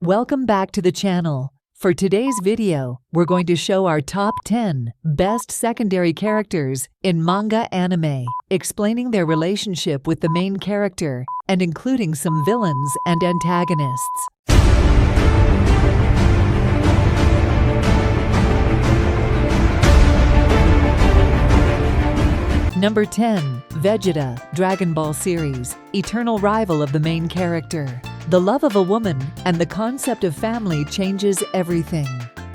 Welcome back to the channel. For today's video, we're going to show our top 10 best secondary characters in manga anime, explaining their relationship with the main character and including some villains and antagonists. Number 10. Vegeta, Dragon Ball series, eternal rival of the main character. The love of a woman and the concept of family changes everything.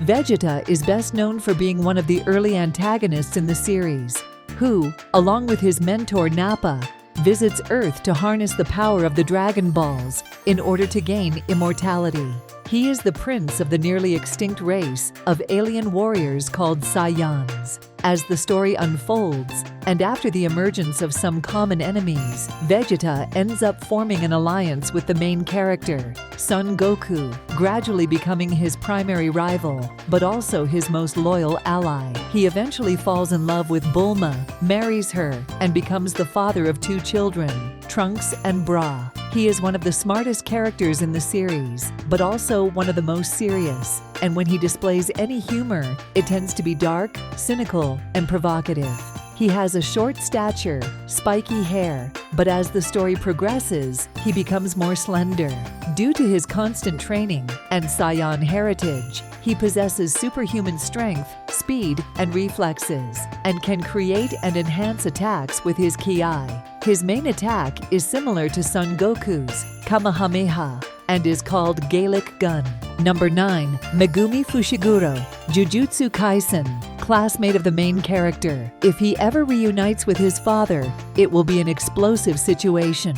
Vegeta is best known for being one of the early antagonists in the series, who, along with his mentor Nappa, visits Earth to harness the power of the Dragon Balls in order to gain immortality. He is the prince of the nearly extinct race of alien warriors called Saiyans. As the story unfolds, and after the emergence of some common enemies, Vegeta ends up forming an alliance with the main character, Son Goku, gradually becoming his primary rival, but also his most loyal ally. He eventually falls in love with Bulma, marries her, and becomes the father of two children, Trunks and Bra. He is one of the smartest characters in the series, but also one of the most serious, and when he displays any humor, it tends to be dark, cynical, and provocative. He has a short stature, spiky hair, but as the story progresses, he becomes more slender. Due to his constant training and Saiyan heritage, he possesses superhuman strength, speed, and reflexes, and can create and enhance attacks with his ki. His main attack is similar to Son Goku's Kamehameha and is called Gaelic Gun. Number 9. Megumi Fushiguro, Jujutsu Kaisen, classmate of the main character. If he ever reunites with his father, it will be an explosive situation.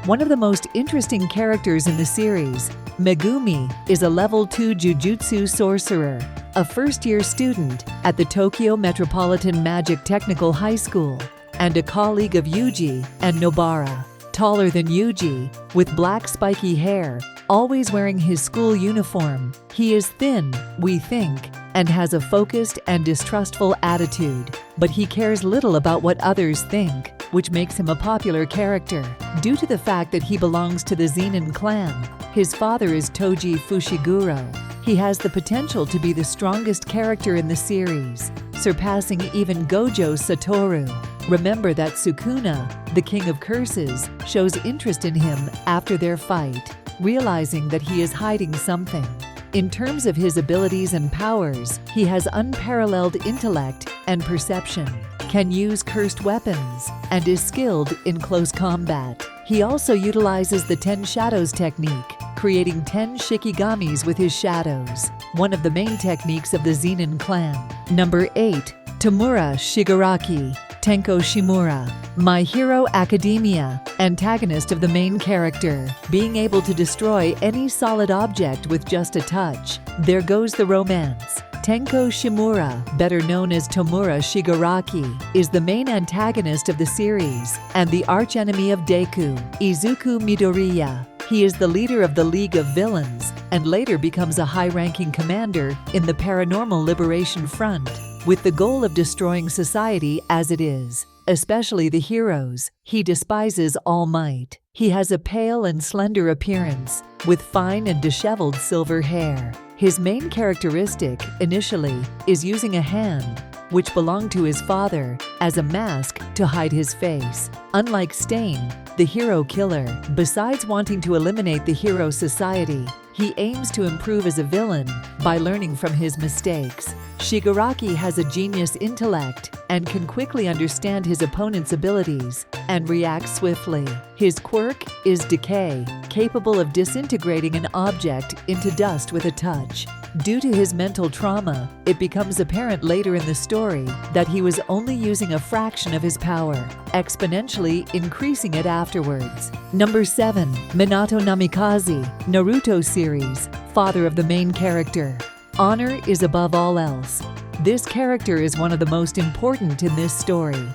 One of the most interesting characters in the series, Megumi is a level 2 Jujutsu sorcerer, a first-year student at the Tokyo Metropolitan Magic Technical High School, and a colleague of Yuji and Nobara. Taller than Yuji, with black spiky hair, always wearing his school uniform, he is thin, we think, and has a focused and distrustful attitude. But he cares little about what others think, which makes him a popular character. Due to the fact that he belongs to the Zenin clan, his father is Toji Fushiguro. He has the potential to be the strongest character in the series, surpassing even Gojo Satoru. Remember that Sukuna, the king of curses, shows interest in him after their fight, realizing that he is hiding something. In terms of his abilities and powers, he has unparalleled intellect and perception, can use cursed weapons, and is skilled in close combat. He also utilizes the 10 Shadows technique, creating 10 Shikigamis with his shadows, one of the main techniques of the Zenin clan. Number 8. Tamura Shigaraki, Tenko Shimura, My Hero Academia, antagonist of the main character, being able to destroy any solid object with just a touch. There goes the romance. Tenko Shimura, better known as Tamura Shigaraki, is the main antagonist of the series and the archenemy of Deku, Izuku Midoriya. He is the leader of the League of Villains and later becomes a high-ranking commander in the Paranormal Liberation Front, with the goal of destroying society as it is, especially the heroes. He despises All Might. He has a pale and slender appearance, with fine and disheveled silver hair. His main characteristic, initially, is using a hand, which belonged to his father, as a mask to hide his face. Unlike Stain, the hero killer, besides wanting to eliminate the hero society, he aims to improve as a villain by learning from his mistakes. Shigaraki has a genius intellect and can quickly understand his opponent's abilities and react swiftly. His quirk is decay, capable of disintegrating an object into dust with a touch. Due to his mental trauma, it becomes apparent later in the story that he was only using a fraction of his power, exponentially increasing it afterwards. Number 7. Minato Namikaze, Naruto series, father of the main character. Honor is above all else. This character is one of the most important in this story.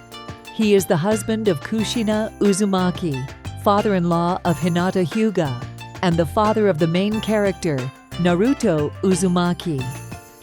He is the husband of Kushina Uzumaki, father-in-law of Hinata Hyuga, and the father of the main character, Naruto Uzumaki.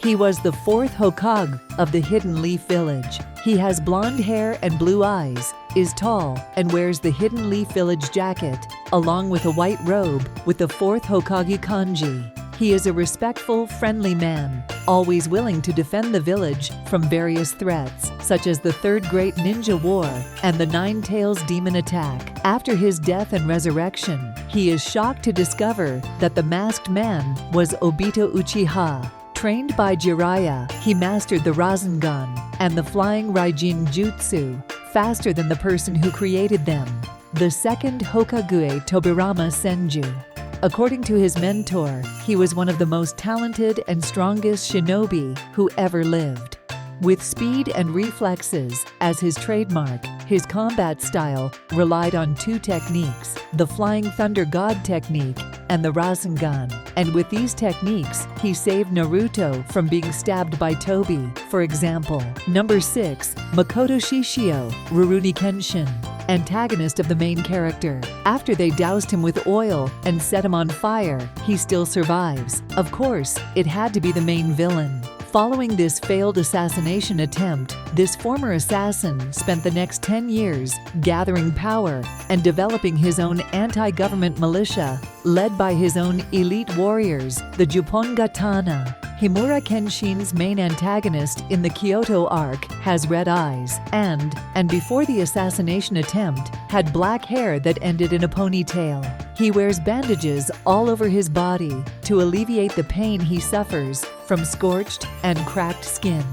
He was the 4th Hokage of the Hidden Leaf Village. He has blonde hair and blue eyes, is tall, and wears the Hidden Leaf Village jacket, along with a white robe with the 4th Hokage kanji. He is a respectful, friendly man, always willing to defend the village from various threats, such as the Third Great Ninja War and the Nine Tails Demon Attack. After his death and resurrection, he is shocked to discover that the masked man was Obito Uchiha. Trained by Jiraiya, he mastered the Rasengan and the Flying Raijin Jutsu faster than the person who created them, the second Hokage Tobirama Senju. According to his mentor, he was one of the most talented and strongest shinobi who ever lived. With speed and reflexes as his trademark, his combat style relied on two techniques, the Flying Thunder God technique and the Rasengan. And with these techniques, he saved Naruto from being stabbed by Tobi, for example. Number 6. Makoto Shishio, Rurouni Kenshin, antagonist of the main character. After they doused him with oil and set him on fire, he still survives. Of course, it had to be the main villain. Following this failed assassination attempt, this former assassin spent the next 10 years gathering power and developing his own anti-government militia, led by his own elite warriors, the Jupongatana. Himura Kenshin's main antagonist in the Kyoto arc has red eyes and before the assassination attempt, had black hair that ended in a ponytail. He wears bandages all over his body to alleviate the pain he suffers from scorched and cracked skin.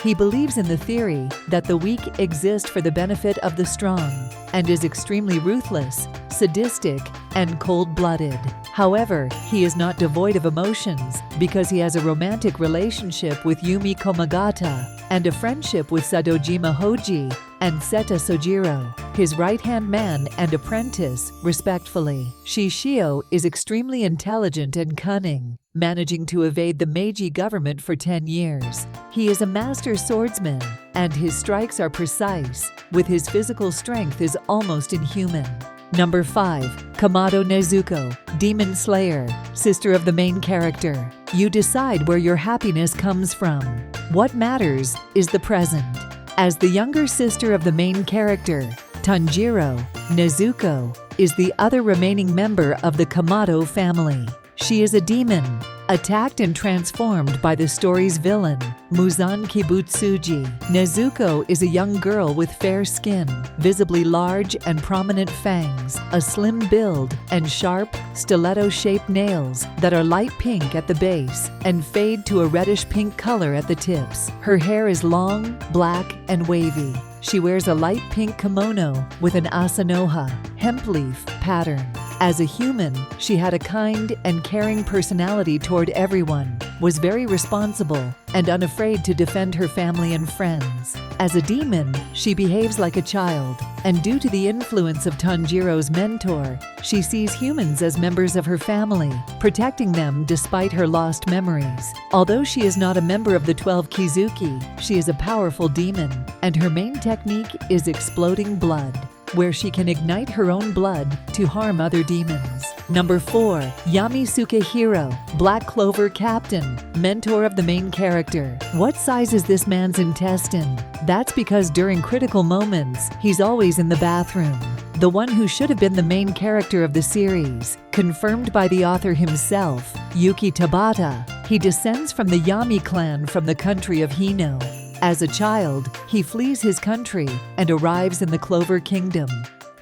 He believes in the theory that the weak exist for the benefit of the strong and is extremely ruthless, sadistic, and cold-blooded. However, he is not devoid of emotions because he has a romantic relationship with Yumi Komagata and a friendship with Sadojima Hoji and Seta Sojiro, his right-hand man and apprentice, respectfully. Shishio is extremely intelligent and cunning, managing to evade the Meiji government for 10 years. He is a master swordsman, and his strikes are precise, with his physical strength is almost inhuman. Number 5. Kamado Nezuko, Demon Slayer, sister of the main character. You decide where your happiness comes from. What matters is the present. As the younger sister of the main character, Tanjiro, Nezuko is the other remaining member of the Kamado family. She is a demon, attacked and transformed by the story's villain, Muzan Kibutsuji. Nezuko is a young girl with fair skin, visibly large and prominent fangs, a slim build, and sharp, stiletto-shaped nails that are light pink at the base and fade to a reddish-pink color at the tips. Her hair is long, black, and wavy. She wears a light pink kimono with an asanoha, hemp leaf, pattern. As a human, she had a kind and caring personality toward everyone, was very responsible, and unafraid to defend her family and friends. As a demon, she behaves like a child, and due to the influence of Tanjiro's mentor, she sees humans as members of her family, protecting them despite her lost memories. Although she is not a member of the 12 Kizuki, she is a powerful demon, and her main technique is exploding blood, where she can ignite her own blood to harm other demons. Number 4. Yami Sukehiro, Black Clover Captain, mentor of the main character. What size is this man's intestine? That's because during critical moments, he's always in the bathroom. The one who should have been the main character of the series, confirmed by the author himself, Yuki Tabata. He descends from the Yami clan from the country of Hino. As a child, he flees his country and arrives in the Clover Kingdom.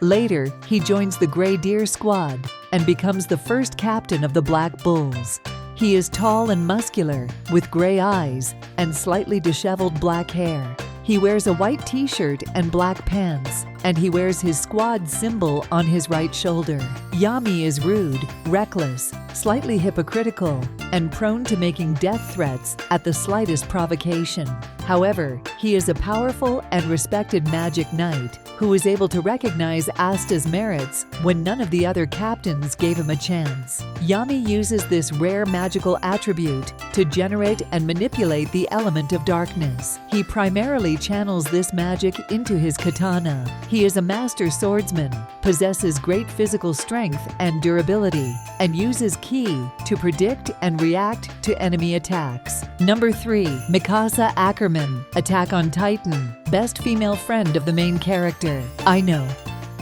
Later, he joins the Grey Deer Squad and becomes the first captain of the Black Bulls. He is tall and muscular, with gray eyes and slightly disheveled black hair. He wears a white t-shirt and black pants, and he wears his squad symbol on his right shoulder. Yami is rude, reckless, slightly hypocritical, and prone to making death threats at the slightest provocation. However, he is a powerful and respected magic knight who is able to recognize Asta's merits when none of the other captains gave him a chance. Yami uses this rare magical attribute to generate and manipulate the element of darkness. He primarily channels this magic into his katana. He is a master swordsman, possesses great physical strength and durability, and uses ki to predict and react to enemy attacks. Number 3. Mikasa Ackerman, Attack on Titan, best female friend of the main character. I know.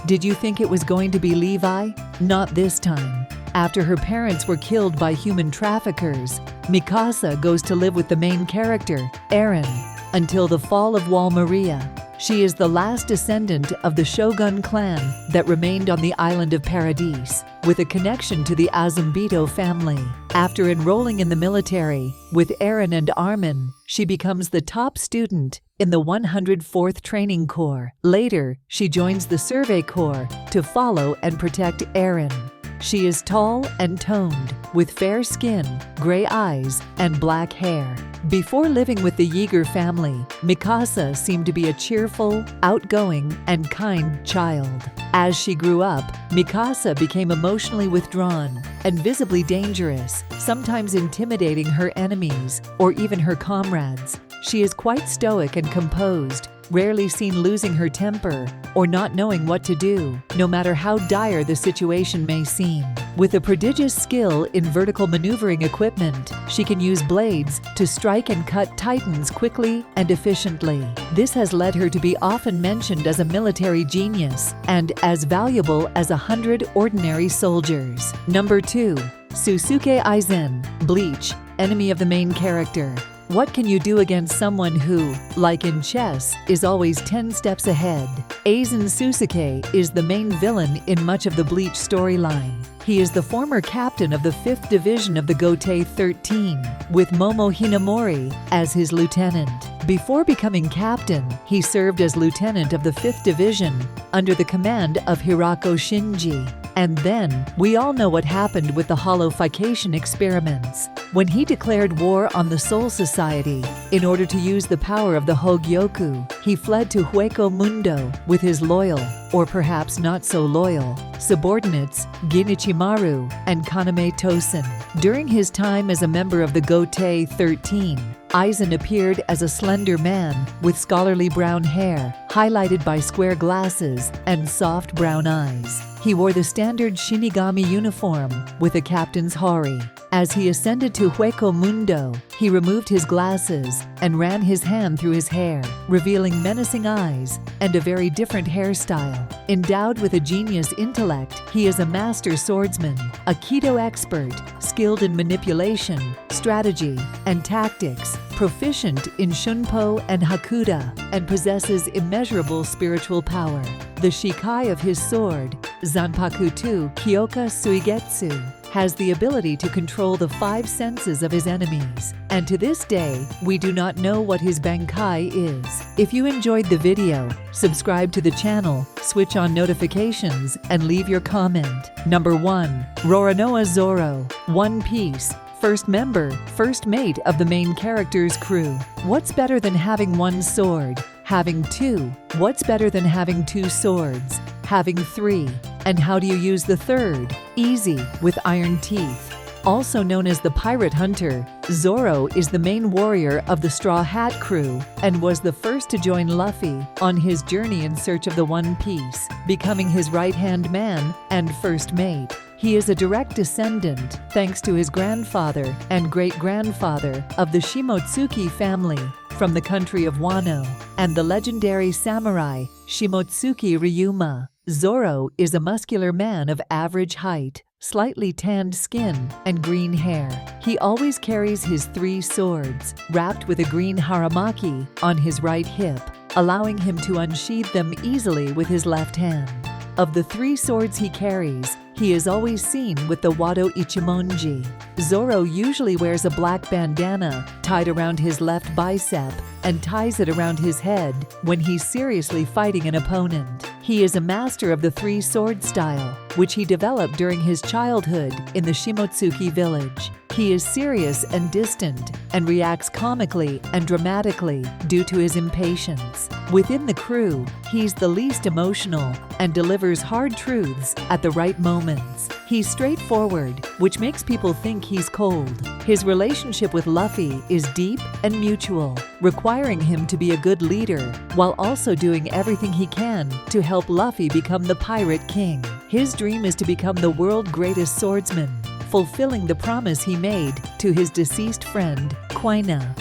Did you think it was going to be Levi? Not this time. After her parents were killed by human traffickers, Mikasa goes to live with the main character, Eren, until the fall of Wall Maria. She is the last descendant of the Shogun clan that remained on the island of Paradise, with a connection to the Azumbito family. After enrolling in the military with Eren and Armin, she becomes the top student in the 104th Training Corps. Later, she joins the Survey Corps to follow and protect Eren. She is tall and toned, with fair skin, gray eyes, and black hair. Before living with the Yeager family, Mikasa seemed to be a cheerful, outgoing, and kind child. As she grew up, Mikasa became emotionally withdrawn and visibly dangerous, sometimes intimidating her enemies or even her comrades. She is quite stoic and composed, rarely seen losing her temper or not knowing what to do, no matter how dire the situation may seem. With a prodigious skill in vertical maneuvering equipment, she can use blades to strike and cut titans quickly and efficiently. This has led her to be often mentioned as a military genius and as valuable as 100 ordinary soldiers. Number 2. Susuke Aizen, Bleach, enemy of the main character. What can you do against someone who, like in chess, is always 10 steps ahead? Aizen Susuke is the main villain in much of the Bleach storyline. He is the former captain of the 5th Division of the Gotei 13, with Momo Hinamori as his lieutenant. Before becoming captain, he served as lieutenant of the 5th Division under the command of Hirako Shinji. And then, we all know what happened with the holification experiments. When he declared war on the Soul Society, in order to use the power of the Hogyoku, he fled to Hueco Mundo with his loyal, or perhaps not so loyal, subordinates Genichimaru and Kaname Tosen. During his time as a member of the Gotei 13, Aizen appeared as a slender man with scholarly brown hair, highlighted by square glasses and soft brown eyes. He wore the standard Shinigami uniform with a captain's hori. As he ascended to Hueco Mundo, he removed his glasses and ran his hand through his hair, revealing menacing eyes and a very different hairstyle. Endowed with a genius intellect, he is a master swordsman, a Kido expert, skilled in manipulation, strategy, and tactics, proficient in Shunpo and Hakuda, and possesses immeasurable spiritual power. The shikai of his sword, Zanpakuto Kyoka Suigetsu, has the ability to control the 5 senses of his enemies, and to this day, we do not know what his Bankai is. If you enjoyed the video, subscribe to the channel, switch on notifications, and leave your comment. Number 1. Roronoa Zoro, One Piece. First member, first mate of the main character's crew. What's better than having one sword? Having 2. What's better than having 2 swords? Having 3. And how do you use the third? Easy, with iron teeth. Also known as the Pirate Hunter, Zoro is the main warrior of the Straw Hat crew and was the first to join Luffy on his journey in search of the One Piece, becoming his right-hand man and first mate. He is a direct descendant, thanks to his grandfather and great-grandfather, of the Shimotsuki family from the country of Wano, and the legendary samurai Shimotsuki Ryuma. Zoro is a muscular man of average height, slightly tanned skin, and green hair. He always carries his 3 swords, wrapped with a green haramaki, on his right hip, allowing him to unsheath them easily with his left hand. Of the 3 swords he carries, he is always seen with the Wado Ichimonji. Zoro usually wears a black bandana tied around his left bicep and ties it around his head when he's seriously fighting an opponent. He is a master of the 3-sword style, which he developed during his childhood in the Shimotsuki village. He is serious and distant and reacts comically and dramatically due to his impatience. Within the crew, he's the least emotional and delivers hard truths at the right moments. He's straightforward, which makes people think he's cold. His relationship with Luffy is deep and mutual, requiring him to be a good leader while also doing everything he can to help Luffy become the Pirate King. His dream is to become the world's greatest swordsman, fulfilling the promise he made to his deceased friend, Quina.